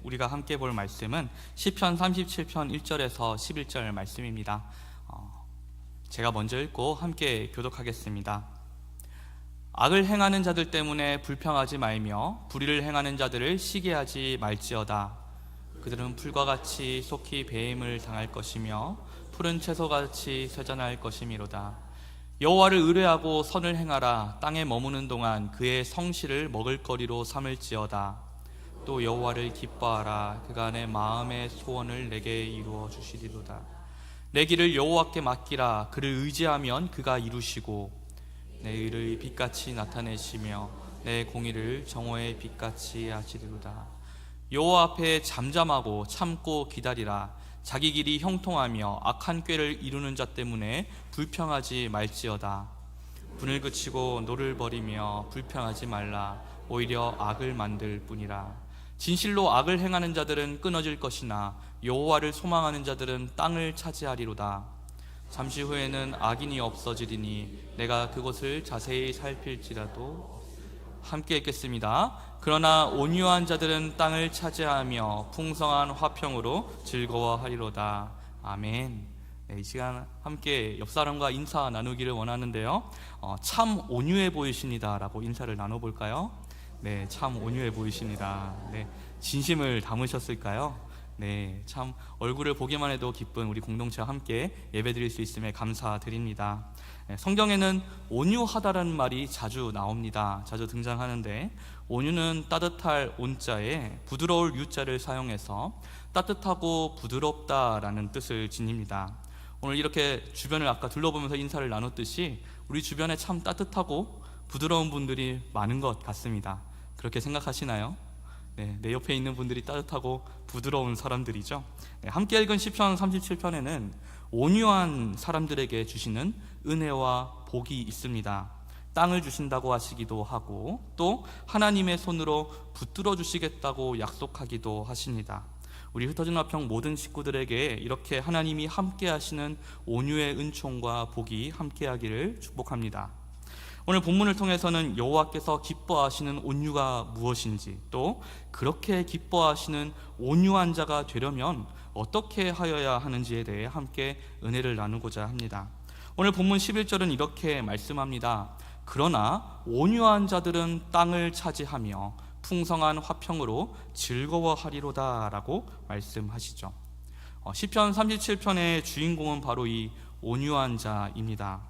우리가 함께 볼 말씀은 시편 37편 1절에서 11절 말씀입니다. 제가 먼저 읽고 함께 교독하겠습니다. 악을 행하는 자들 때문에 불평하지 말며 불의를 행하는 자들을 시기하지 말지어다. 그들은 풀과 같이 속히 배임을 당할 것이며 푸른 채소같이 쇠잔할 것이미로다. 여호와를 의뢰하고 선을 행하라. 땅에 머무는 동안 그의 성실을 먹을거리로 삼을지어다. 또 여호와를 기뻐하라. 그가 내 마음의 소원을 내게 이루어 주시리로다. 내 길을 여호와께 맡기라. 그를 의지하면 그가 이루시고 내 의를 빛같이 나타내시며 내 공의를 정오의 빛같이 하시리로다. 여호와 앞에 잠잠하고 참고 기다리라. 자기 길이 형통하며 악한 꾀를 이루는 자 때문에 불평하지 말지어다. 분을 그치고 노를 버리며 불평하지 말라. 오히려 악을 만들 뿐이라. 진실로 악을 행하는 자들은 끊어질 것이나 여호와를 소망하는 자들은 땅을 차지하리로다. 잠시 후에는 악인이 없어지리니 내가 그곳을 자세히 살필지라도. 함께 읽겠습니다. 그러나 온유한 자들은 땅을 차지하며 풍성한 화평으로 즐거워하리로다. 아멘. 이 시간 함께 옆 사람과 인사 나누기를 원하는데요. 참 온유해 보이십니다 라고 인사를 나눠볼까요? 네, 참 온유해 보이십니다. 네, 진심을 담으셨을까요? 네, 참 얼굴을 보기만 해도 기쁜 우리 공동체와 함께 예배드릴 수 있음에 감사드립니다. 성경에는 온유하다라는 말이 자주 나옵니다. 자주 등장하는데, 온유는 따뜻할 온자에 부드러울 유자를 사용해서 따뜻하고 부드럽다라는 뜻을 지닙니다. 오늘 이렇게 주변을 아까 둘러보면서 인사를 나눴듯이 우리 주변에 참 따뜻하고 부드러운 분들이 많은 것 같습니다. 그렇게 생각하시나요? 네, 내 옆에 있는 분들이 따뜻하고 부드러운 사람들이죠. 네, 함께 읽은 시편 37편에는 온유한 사람들에게 주시는 은혜와 복이 있습니다. 땅을 주신다고 하시기도 하고 또 하나님의 손으로 붙들어 주시겠다고 약속하기도 하십니다. 우리 흩어진 화평 모든 식구들에게 이렇게 하나님이 함께 하시는 온유의 은총과 복이 함께 하기를 축복합니다. 오늘 본문을 통해서는 여호와께서 기뻐하시는 온유가 무엇인지, 또 그렇게 기뻐하시는 온유한 자가 되려면 어떻게 하여야 하는지에 대해 함께 은혜를 나누고자 합니다. 오늘 본문 11절은 이렇게 말씀합니다. 그러나 온유한 자들은 땅을 차지하며 풍성한 화평으로 즐거워하리로다 라고 말씀하시죠. 시편 37편의 주인공은 바로 이 온유한 자입니다.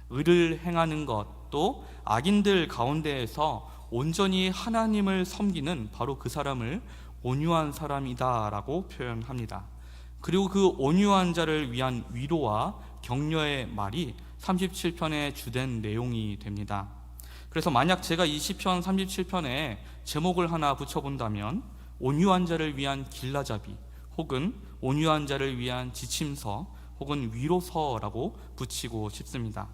의를 행하는 것, 또 악인들 가운데에서 온전히 하나님을 섬기는 바로 그 사람을 온유한 사람이다 라고 표현합니다. 그리고 그 온유한 자를 위한 위로와 격려의 말이 37편의 주된 내용이 됩니다. 그래서 만약 제가 이 시편 37편에 제목을 하나 붙여본다면 온유한 자를 위한 길라잡이, 혹은 온유한 자를 위한 지침서, 혹은 위로서라고 붙이고 싶습니다.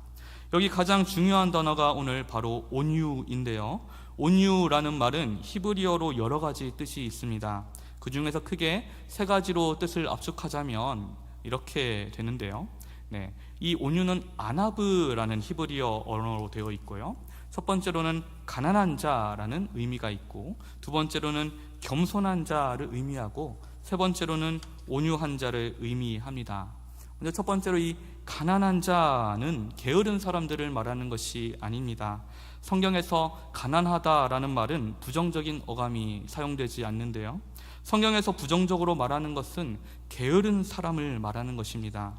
여기 가장 중요한 단어가 오늘 바로 온유인데요. 온유라는 말은 히브리어로 여러 가지 뜻이 있습니다. 그 중에서 크게 세 가지로 뜻을 압축하자면 이렇게 되는데요. 네, 이 온유는 아나브라는 히브리어 언어로 되어 있고요. 첫 번째로는 가난한 자라는 의미가 있고, 두 번째로는 겸손한 자를 의미하고, 세 번째로는 온유한 자를 의미합니다. 먼저 첫 번째로 이 가난한 자는 게으른 사람들을 말하는 것이 아닙니다. 성경에서 가난하다라는 말은 부정적인 어감이 사용되지 않는데요. 성경에서 부정적으로 말하는 것은 게으른 사람을 말하는 것입니다.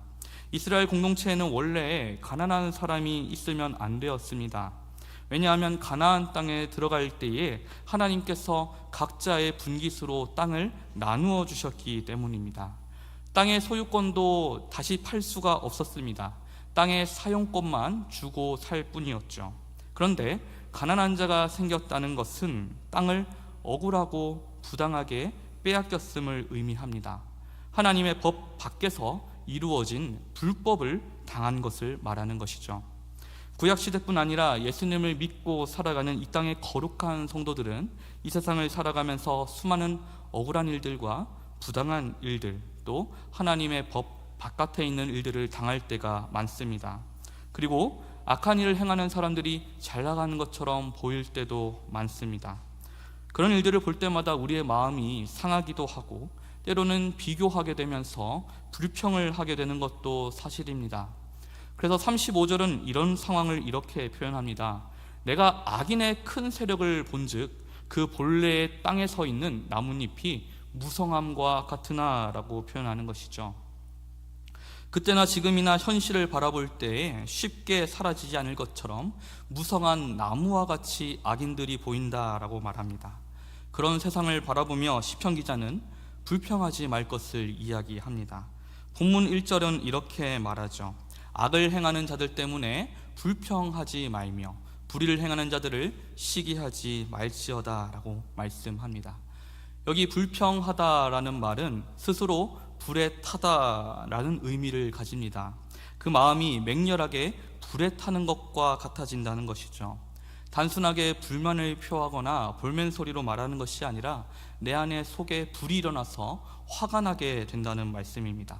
이스라엘 공동체에는 원래 가난한 사람이 있으면 안 되었습니다. 왜냐하면 가나안 땅에 들어갈 때에 하나님께서 각자의 분깃으로 땅을 나누어 주셨기 때문입니다. 땅의 소유권도 다시 팔 수가 없었습니다. 땅의 사용권만 주고 살 뿐이었죠. 그런데 가난한 자가 생겼다는 것은 땅을 억울하고 부당하게 빼앗겼음을 의미합니다. 하나님의 법 밖에서 이루어진 불법을 당한 것을 말하는 것이죠. 구약시대뿐 아니라 예수님을 믿고 살아가는 이 땅의 거룩한 성도들은 이 세상을 살아가면서 수많은 억울한 일들과 부당한 일들, 또 하나님의 법 바깥에 있는 일들을 당할 때가 많습니다. 그리고 악한 일을 행하는 사람들이 잘 나가는 것처럼 보일 때도 많습니다. 그런 일들을 볼 때마다 우리의 마음이 상하기도 하고 때로는 비교하게 되면서 불평을 하게 되는 것도 사실입니다. 그래서 35절은 이런 상황을 이렇게 표현합니다. 내가 악인의 큰 세력을 본즉 그 본래의 땅에 서 있는 나뭇잎이 무성함과 같으나 라고 표현하는 것이죠. 그때나 지금이나 현실을 바라볼 때에 쉽게 사라지지 않을 것처럼 무성한 나무와 같이 악인들이 보인다라고 말합니다. 그런 세상을 바라보며 시편 기자는 불평하지 말 것을 이야기합니다. 본문 1절은 이렇게 말하죠. 악을 행하는 자들 때문에 불평하지 말며 불의를 행하는 자들을 시기하지 말지어다 라고 말씀합니다. 여기 불평하다라는 말은 스스로 불에 타다라는 의미를 가집니다. 그 마음이 맹렬하게 불에 타는 것과 같아진다는 것이죠. 단순하게 불만을 표하거나 볼멘 소리로 말하는 것이 아니라 내 안에 속에 불이 일어나서 화가 나게 된다는 말씀입니다.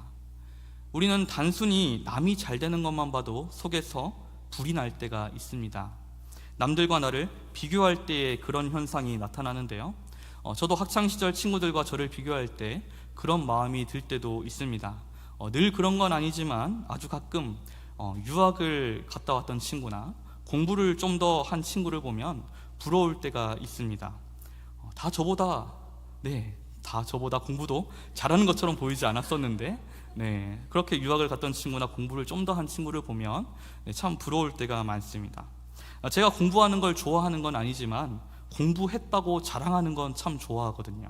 우리는 단순히 남이 잘 되는 것만 봐도 속에서 불이 날 때가 있습니다. 남들과 나를 비교할 때에 그런 현상이 나타나는데요. 저도 학창시절 친구들과 저를 비교할 때 그런 마음이 들 때도 있습니다. 늘 그런 건 아니지만 아주 가끔 유학을 갔다 왔던 친구나 공부를 좀 더 한 친구를 보면 부러울 때가 있습니다. 다 저보다 공부도 잘하는 것처럼 보이지 않았었는데 그렇게 유학을 갔던 친구나 공부를 좀 더 한 친구를 보면 참 부러울 때가 많습니다. 제가 공부하는 걸 좋아하는 건 아니지만 공부했다고 자랑하는 건 참 좋아하거든요.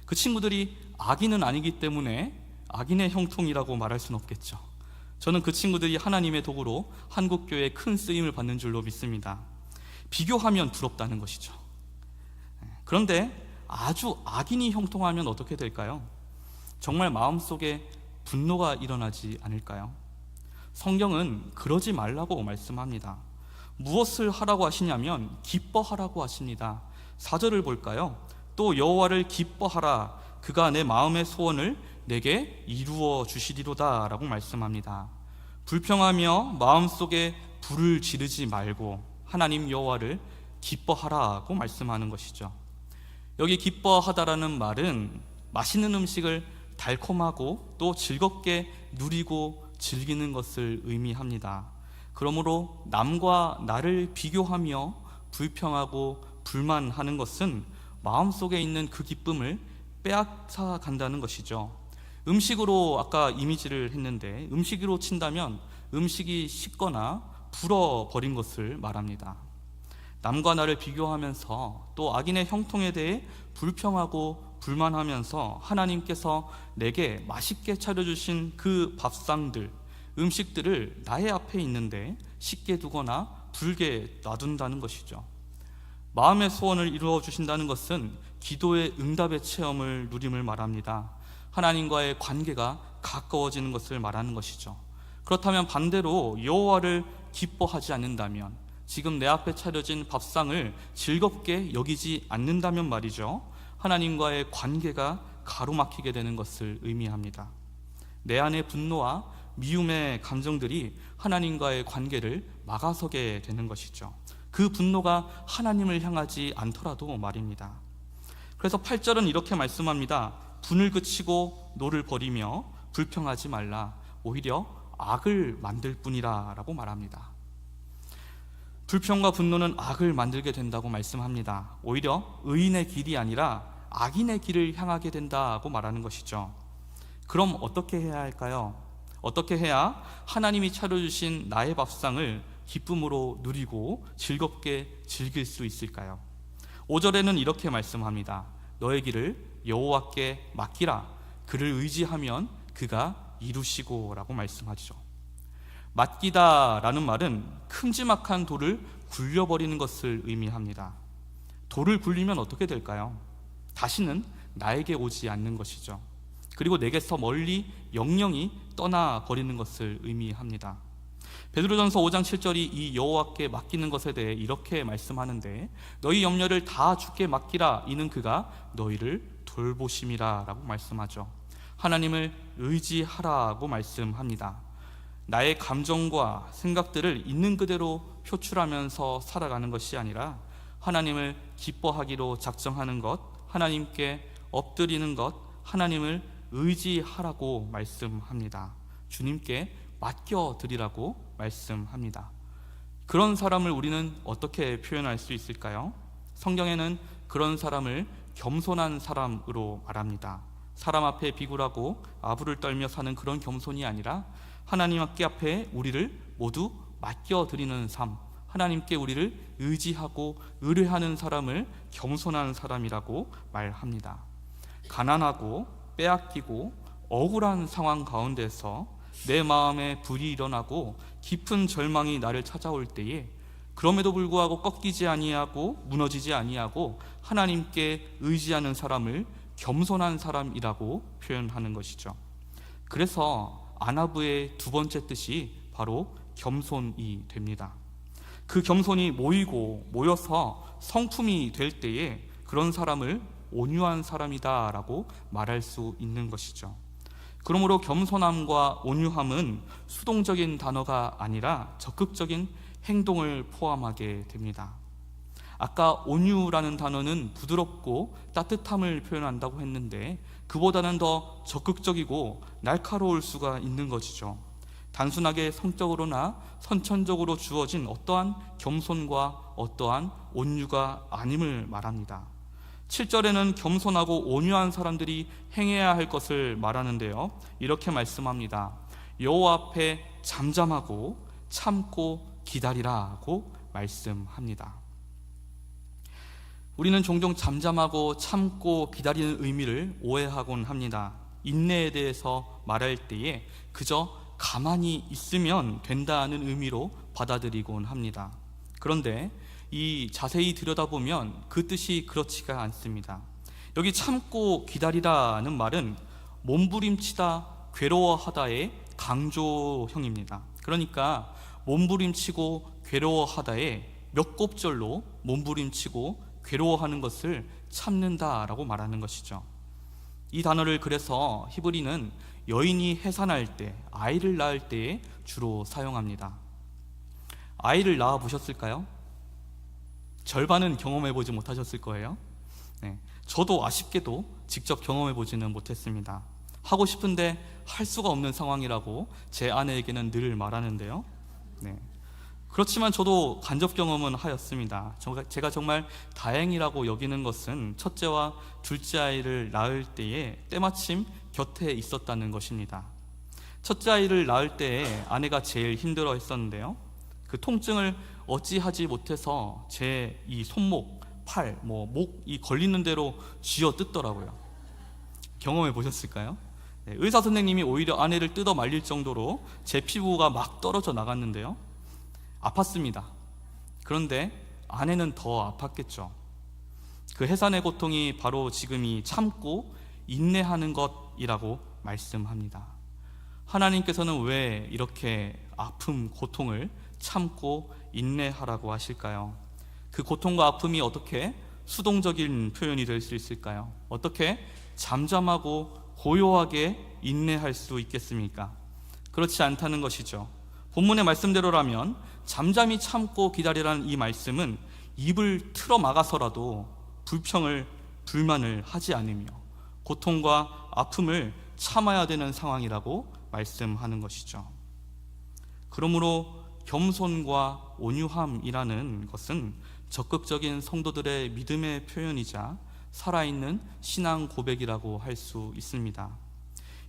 그 친구들이 악인은 아니기 때문에 악인의 형통이라고 말할 수는 없겠죠. 저는 그 친구들이 하나님의 도구로 한국교회에 큰 쓰임을 받는 줄로 믿습니다. 비교하면 부럽다는 것이죠. 그런데 아주 악인이 형통하면 어떻게 될까요? 정말 마음속에 분노가 일어나지 않을까요? 성경은 그러지 말라고 말씀합니다. 무엇을 하라고 하시냐면 기뻐하라고 하십니다. 4절을 볼까요? 또 여호와를 기뻐하라. 그가 내 마음의 소원을 내게 이루어 주시리로다 라고 말씀합니다. 불평하며 마음속에 불을 지르지 말고 하나님 여호와를 기뻐하라고 말씀하는 것이죠. 여기 기뻐하다라는 말은 맛있는 음식을 달콤하고 또 즐겁게 누리고 즐기는 것을 의미합니다. 그러므로 남과 나를 비교하며 불평하고 불만하는 것은 마음속에 있는 그 기쁨을 빼앗아 간다는 것이죠. 음식으로 아까 이미지를 했는데 음식으로 친다면 음식이 식거나 불어버린 것을 말합니다. 남과 나를 비교하면서 또 악인의 형통에 대해 불평하고 불만하면서 하나님께서 내게 맛있게 차려주신 그 밥상들, 음식들을 나의 앞에 있는데 식게 두거나 불게 놔둔다는 것이죠. 마음의 소원을 이루어 주신다는 것은 기도의 응답의 체험을 누림을 말합니다. 하나님과의 관계가 가까워지는 것을 말하는 것이죠. 그렇다면 반대로 여호와를 기뻐하지 않는다면, 지금 내 앞에 차려진 밥상을 즐겁게 여기지 않는다면 말이죠, 하나님과의 관계가 가로막히게 되는 것을 의미합니다. 내 안의 분노와 미움의 감정들이 하나님과의 관계를 막아서게 되는 것이죠. 그 분노가 하나님을 향하지 않더라도 말입니다. 그래서 8절은 이렇게 말씀합니다. 분을 그치고 노를 버리며 불평하지 말라. 오히려 악을 만들 뿐이라 라고 말합니다. 불평과 분노는 악을 만들게 된다고 말씀합니다. 오히려 의인의 길이 아니라 악인의 길을 향하게 된다고 말하는 것이죠. 그럼 어떻게 해야 할까요? 어떻게 해야 하나님이 차려주신 나의 밥상을 기쁨으로 누리고 즐겁게 즐길 수 있을까요? 5절에는 이렇게 말씀합니다. 너의 길을 여호와께 맡기라. 그를 의지하면 그가 이루시고 라고 말씀하죠. 맡기다라는 말은 큼지막한 돌을 굴려버리는 것을 의미합니다. 돌을 굴리면 어떻게 될까요? 다시는 나에게 오지 않는 것이죠. 그리고 내게서 멀리 영영이 떠나버리는 것을 의미합니다. 베드로전서 5장 7절이 이 여호와께 맡기는 것에 대해 이렇게 말씀하는데, 너희 염려를 다 주께 맡기라. 이는 그가 너희를 돌보심이라 라고 말씀하죠. 하나님을 의지하라고 말씀합니다. 나의 감정과 생각들을 있는 그대로 표출하면서 살아가는 것이 아니라 하나님을 기뻐하기로 작정하는 것, 하나님께 엎드리는 것, 하나님을 의지하라고 말씀합니다. 주님께 맡겨드리라고 말씀합니다. 그런 사람을 우리는 어떻게 표현할 수 있을까요? 성경에는 그런 사람을 겸손한 사람으로 말합니다. 사람 앞에 비굴하고 아부를 떨며 사는 그런 겸손이 아니라 하나님 앞에 우리를 모두 맡겨드리는 삶, 하나님께 우리를 의지하고 의뢰하는 사람을 겸손한 사람이라고 말합니다. 가난하고 빼앗기고 억울한 상황 가운데서 내 마음에 불이 일어나고 깊은 절망이 나를 찾아올 때에 그럼에도 불구하고 꺾이지 아니하고 무너지지 아니하고 하나님께 의지하는 사람을 겸손한 사람이라고 표현하는 것이죠. 그래서 아나부의 두 번째 뜻이 바로 겸손이 됩니다. 그 겸손이 모여서 성품이 될 때에 그런 사람을 온유한 사람이다 라고 말할 수 있는 것이죠. 그러므로 겸손함과 온유함은 수동적인 단어가 아니라 적극적인 행동을 포함하게 됩니다. 아까 온유라는 단어는 부드럽고 따뜻함을 표현한다고 했는데 그보다는 더 적극적이고 날카로울 수가 있는 것이죠. 단순하게 성적으로나 선천적으로 주어진 어떠한 겸손과 어떠한 온유가 아님을 말합니다. 7절에는 겸손하고 온유한 사람들이 행해야 할 것을 말하는데요, 이렇게 말씀합니다. 여호와 앞에 잠잠하고 참고 기다리라고 말씀합니다. 우리는 종종 잠잠하고 참고 기다리는 의미를 오해하곤 합니다. 인내에 대해서 말할 때에 그저 가만히 있으면 된다는 의미로 받아들이곤 합니다. 그런데 이 자세히 들여다보면 그 뜻이 그렇지가 않습니다. 여기 참고 기다리라는 말은 몸부림치다, 괴로워하다의 강조형입니다. 그러니까 몸부림치고 괴로워하다의 몇 곱절로 몸부림치고 괴로워하는 것을 참는다라고 말하는 것이죠. 이 단어를 그래서 히브리는 여인이 해산할 때, 아이를 낳을 때에 주로 사용합니다. 아이를 낳아 보셨을까요? 절반은 경험해 보지 못하셨을 거예요. 네, 저도 아쉽게도 직접 경험해 보지는 못했습니다. 하고 싶은데 할 수가 없는 상황이라고 제 아내에게는 늘 말하는데요. 네, 그렇지만 저도 간접 경험은 하였습니다. 제가 정말 다행이라고 여기는 것은 첫째와 둘째 아이를 낳을 때에 때마침 곁에 있었다는 것입니다. 첫째 아이를 낳을 때에 아내가 제일 힘들어 했었는데요, 그 통증을 어찌하지 못해서 제 이 손목, 팔, 목 이 걸리는 대로 쥐어 뜯더라고요. 경험해 보셨을까요? 네, 의사 선생님이 오히려 아내를 뜯어 말릴 정도로 제 피부가 막 떨어져 나갔는데요, 아팠습니다. 그런데 아내는 더 아팠겠죠. 그 해산의 고통이 바로 지금 이 참고 인내하는 것이라고 말씀합니다. 하나님께서는 왜 이렇게 아픔, 고통을 참고 인내하라고 하실까요? 그 고통과 아픔이 어떻게 수동적인 표현이 될 수 있을까요? 어떻게 잠잠하고 고요하게 인내할 수 있겠습니까? 그렇지 않다는 것이죠. 본문의 말씀대로라면 잠잠히 참고 기다리라는 이 말씀은 입을 틀어 막아서라도 불만을 하지 않으며 고통과 아픔을 참아야 되는 상황이라고 말씀하는 것이죠. 그러므로 겸손과 온유함이라는 것은 적극적인 성도들의 믿음의 표현이자 살아있는 신앙 고백이라고 할 수 있습니다.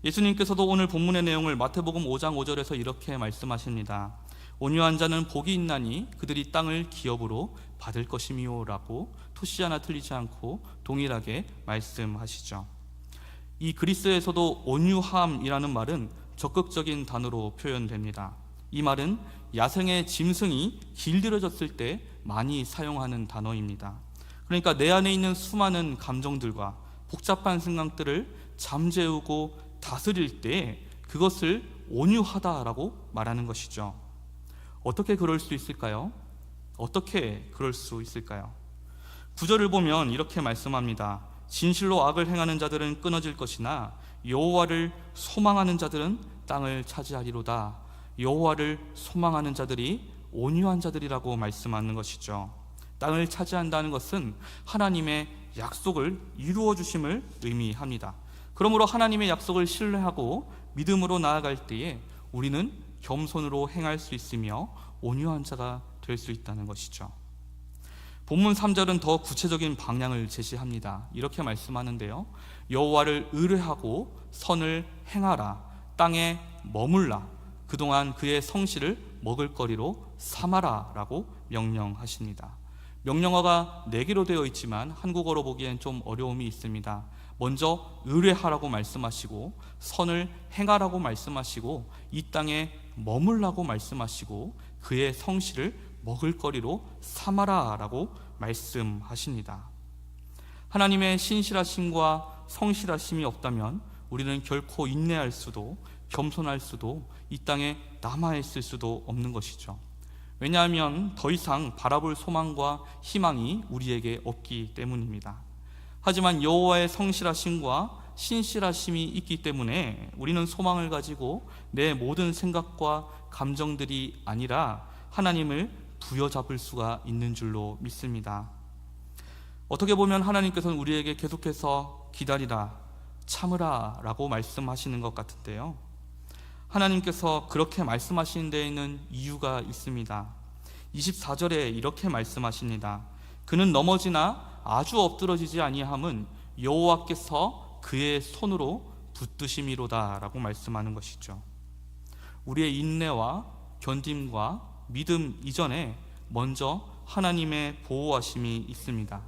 예수님께서도 오늘 본문의 내용을 마태복음 5장 5절에서 이렇게 말씀하십니다. 온유한 자는 복이 있나니 그들이 땅을 기업으로 받을 것이미요 라고 토시 하나 틀리지 않고 동일하게 말씀하시죠. 이 그리스에서도 온유함이라는 말은 적극적인 단어로 표현됩니다. 이 말은 야생의 짐승이 길들여졌을 때 많이 사용하는 단어입니다. 그러니까 내 안에 있는 수많은 감정들과 복잡한 생각들을 잠재우고 다스릴 때 그것을 온유하다라고 말하는 것이죠. 어떻게 그럴 수 있을까요? 어떻게 그럴 수 있을까요? 9절을 보면 이렇게 말씀합니다. 진실로 악을 행하는 자들은 끊어질 것이나 여호와를 소망하는 자들은 땅을 차지하리로다. 여호와를 소망하는 자들이 온유한 자들이라고 말씀하는 것이죠. 땅을 차지한다는 것은 하나님의 약속을 이루어 주심을 의미합니다. 그러므로 하나님의 약속을 신뢰하고 믿음으로 나아갈 때에 우리는 겸손으로 행할 수 있으며 온유한 자가 될 수 있다는 것이죠. 본문 3절은 더 구체적인 방향을 제시합니다. 이렇게 말씀하는데요, 여호와를 의뢰하고 선을 행하라. 땅에 머물라. 그동안 그의 성실을 먹을거리로 삼아라 라고 명령하십니다. 명령어가 4개로 되어 있지만 한국어로 보기엔 좀 어려움이 있습니다. 먼저 의뢰하라고 말씀하시고, 선을 행하라고 말씀하시고, 이 땅에 머물라고 말씀하시고, 그의 성실을 먹을거리로 삼아라 라고 말씀하십니다. 하나님의 신실하심과 성실하심이 없다면 우리는 결코 인내할 수도 겸손할 수도 이 땅에 남아있을 수도 없는 것이죠. 왜냐하면 더 이상 바라볼 소망과 희망이 우리에게 없기 때문입니다. 하지만 여호와의 성실하심과 신실하심이 있기 때문에 우리는 소망을 가지고 내 모든 생각과 감정들이 아니라 하나님을 부여잡을 수가 있는 줄로 믿습니다. 어떻게 보면 하나님께서는 우리에게 계속해서 기다리라, 참으라 라고 말씀하시는 것 같은데요, 하나님께서 그렇게 말씀하시는 데에는 이유가 있습니다. 24절에 이렇게 말씀하십니다. 그는 넘어지나 아주 엎드러지지 아니함은 여호와께서 그의 손으로 붙드심이로다 라고 말씀하는 것이죠. 우리의 인내와 견딤과 믿음 이전에 먼저 하나님의 보호하심이 있습니다.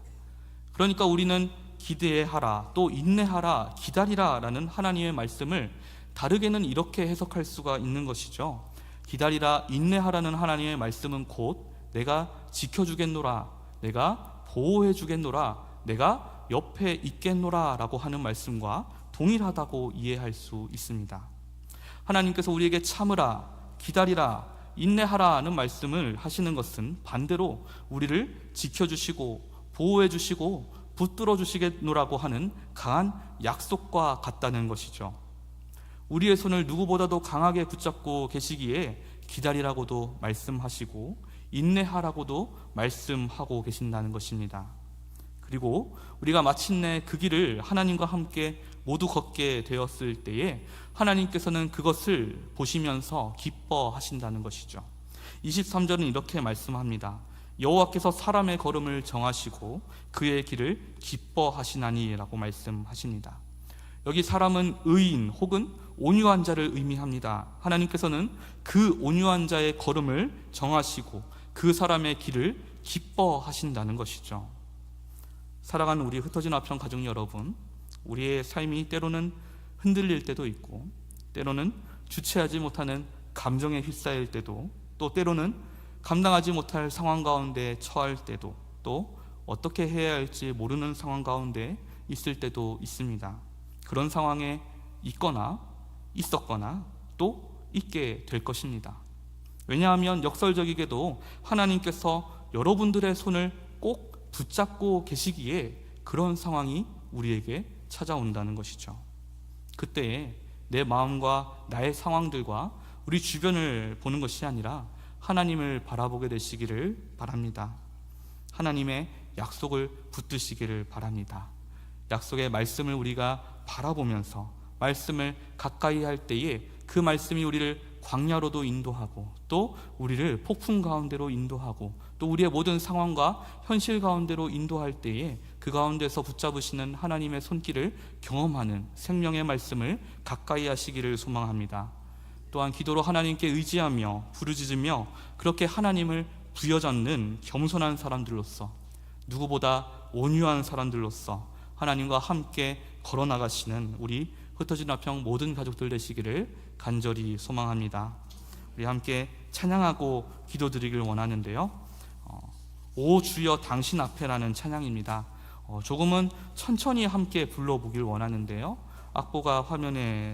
그러니까 우리는 기대하라, 또 인내하라, 기다리라 라는 하나님의 말씀을 다르게는 이렇게 해석할 수가 있는 것이죠. 기다리라, 인내하라는 하나님의 말씀은 곧 내가 지켜주겠노라, 내가 보호해주겠노라, 내가 옆에 있겠노라 라고 하는 말씀과 동일하다고 이해할 수 있습니다. 하나님께서 우리에게 참으라, 기다리라, 인내하라는 말씀을 하시는 것은 반대로 우리를 지켜주시고 보호해주시고 붙들어주시겠노라고 하는 강한 약속과 같다는 것이죠. 우리의 손을 누구보다도 강하게 붙잡고 계시기에 기다리라고도 말씀하시고 인내하라고도 말씀하고 계신다는 것입니다. 그리고 우리가 마침내 그 길을 하나님과 함께 모두 걷게 되었을 때에 하나님께서는 그것을 보시면서 기뻐하신다는 것이죠. 23절은 이렇게 말씀합니다. 여호와께서 사람의 걸음을 정하시고 그의 길을 기뻐하시나니 라고 말씀하십니다. 여기 사람은 의인 혹은 온유한 자를 의미합니다. 하나님께서는 그 온유한 자의 걸음을 정하시고 그 사람의 길을 기뻐하신다는 것이죠. 사랑하는 우리 흩어진 화평 가족 여러분, 우리의 삶이 때로는 흔들릴 때도 있고, 때로는 주체하지 못하는 감정에 휩싸일 때도, 또 때로는 감당하지 못할 상황 가운데 처할 때도, 또 어떻게 해야 할지 모르는 상황 가운데 있을 때도 있습니다. 그런 상황에 있거나 있었거나 또 있게 될 것입니다. 왜냐하면 역설적이게도 하나님께서 여러분들의 손을 꼭 붙잡고 계시기에 그런 상황이 우리에게 찾아온다는 것이죠. 그때에 내 마음과 나의 상황들과 우리 주변을 보는 것이 아니라 하나님을 바라보게 되시기를 바랍니다. 하나님의 약속을 붙드시기를 바랍니다. 약속의 말씀을 우리가 바라보면서 말씀을 가까이 할 때에 그 말씀이 우리를 광야로도 인도하고 또 우리를 폭풍 가운데로 인도하고 또 우리의 모든 상황과 현실 가운데로 인도할 때에 그 가운데서 붙잡으시는 하나님의 손길을 경험하는 생명의 말씀을 가까이 하시기를 소망합니다. 또한 기도로 하나님께 의지하며 부르짖으며 그렇게 하나님을 부여잡는 겸손한 사람들로서, 누구보다 온유한 사람들로서 하나님과 함께 걸어나가시는 우리 흩어진 화평 모든 가족들 되시기를 간절히 소망합니다. 우리 함께 찬양하고 기도드리길 원하는데요, 오 주여 당신 앞에라는 찬양입니다. 조금은 천천히 함께 불러보길 원하는데요, 악보가 화면에